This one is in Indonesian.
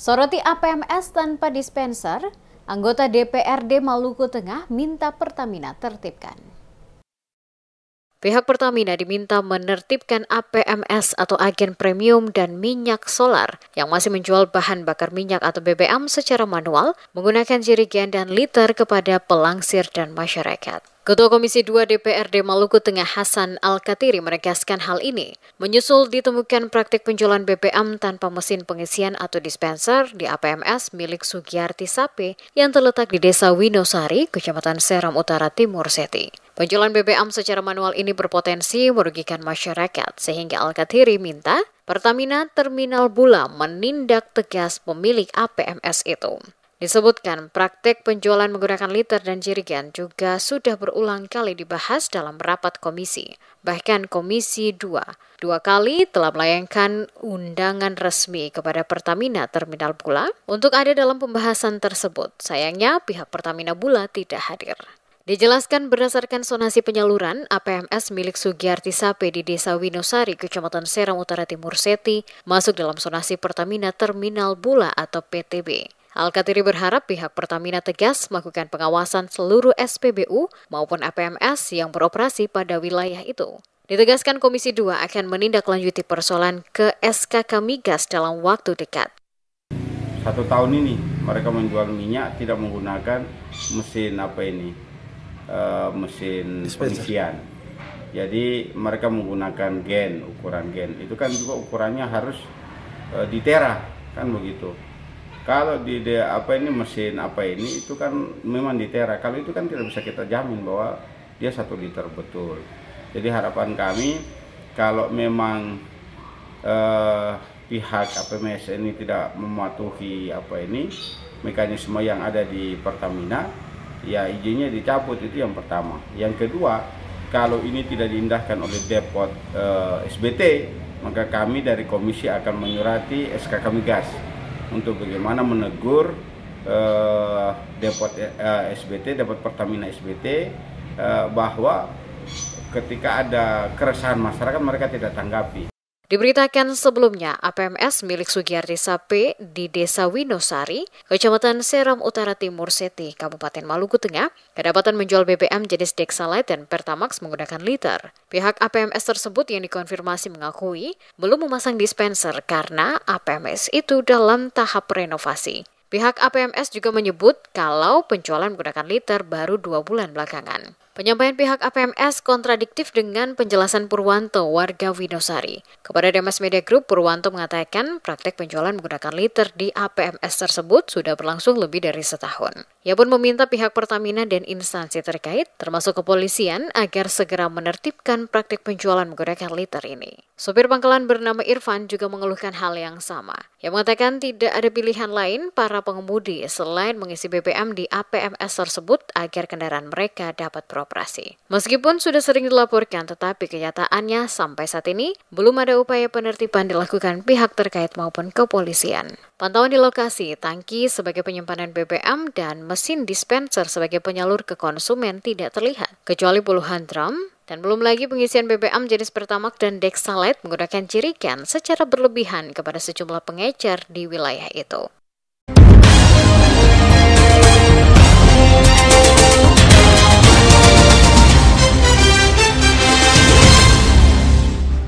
Soroti APMS tanpa dispenser, anggota DPRD Maluku Tengah minta Pertamina tertibkan. Pihak Pertamina diminta menertibkan APMS atau agen premium dan minyak solar yang masih menjual bahan bakar minyak atau BBM secara manual menggunakan jerigen dan liter kepada pelangsir dan masyarakat. Ketua Komisi 2 DPRD Maluku Tengah Hasan Al-Katiri menegaskan hal ini, menyusul ditemukan praktik penjualan BBM tanpa mesin pengisian atau dispenser di APMS milik Sugiyarti Sape yang terletak di Desa Winosari, Kecamatan Seram Utara, Timur Seti. Penjualan BBM secara manual ini berpotensi merugikan masyarakat, sehingga Al-Katiri minta Pertamina Terminal Bula menindak tegas pemilik APMS itu. Disebutkan praktek penjualan menggunakan liter dan jerigen juga sudah berulang kali dibahas dalam rapat komisi. Bahkan Komisi 2 dua kali telah melayangkan undangan resmi kepada Pertamina Terminal Bula untuk ada dalam pembahasan tersebut. Sayangnya pihak Pertamina Bula tidak hadir. Dijelaskan berdasarkan sonasi penyaluran, APMS milik Sugiyarti Sape di Desa Winosari, Kecamatan Seram Utara, Timur Seti, masuk dalam sonasi Pertamina Terminal Bula atau PTB. Al-Katiri berharap pihak Pertamina tegas melakukan pengawasan seluruh SPBU maupun APMS yang beroperasi pada wilayah itu. Ditegaskan Komisi 2 akan menindaklanjuti persoalan ke SKK Migas dalam waktu dekat. 1 tahun ini mereka menjual minyak tidak menggunakan mesin mesin pengisian. Jadi mereka menggunakan ukuran gen. Itu kan juga ukurannya harus di tera, kan begitu. Kalau di mesin itu kan memang di tera. Kalau itu kan tidak bisa kita jamin bahwa dia 1 liter betul. Jadi harapan kami kalau memang pihak APMS ini tidak mematuhi mekanisme yang ada di Pertamina, ya izinnya dicabut, itu yang pertama. Yang kedua, kalau ini tidak diindahkan oleh Depot SBT, maka kami dari komisi akan menyurati SKK Migas untuk bagaimana menegur Depot SBT, Depot Pertamina SBT, bahwa ketika ada keresahan masyarakat mereka tidak tanggapi. Diberitakan sebelumnya, APMS milik Sugiyarti Sape di Desa Winosari, Kecamatan Seram Utara, Timur Seti, Kabupaten Maluku Tengah, kedapatan menjual BBM jenis Dexalite dan Pertamax menggunakan liter. Pihak APMS tersebut yang dikonfirmasi mengakui belum memasang dispenser karena APMS itu dalam tahap renovasi. Pihak APMS juga menyebut kalau penjualan menggunakan liter baru 2 bulan belakangan. Penyampaian pihak APMS kontradiktif dengan penjelasan Purwanto, warga Winosari. Kepada Demas Media Group, Purwanto mengatakan praktek penjualan menggunakan liter di APMS tersebut sudah berlangsung lebih dari setahun. Ia pun meminta pihak Pertamina dan instansi terkait, termasuk kepolisian, agar segera menertibkan praktek penjualan menggunakan liter ini. Sopir pangkalan bernama Irfan juga mengeluhkan hal yang sama. Ia mengatakan tidak ada pilihan lain para pengemudi selain mengisi BBM di APMS tersebut agar kendaraan mereka dapat beroperasi. Meskipun sudah sering dilaporkan, tetapi kenyataannya sampai saat ini belum ada upaya penertiban dilakukan pihak terkait maupun kepolisian. Pantauan di lokasi, tangki sebagai penyimpanan BBM dan mesin dispenser sebagai penyalur ke konsumen tidak terlihat, kecuali puluhan drum, dan belum lagi pengisian BBM jenis Pertamax dan Dexalite menggunakan jerigen secara berlebihan kepada sejumlah pengecer di wilayah itu.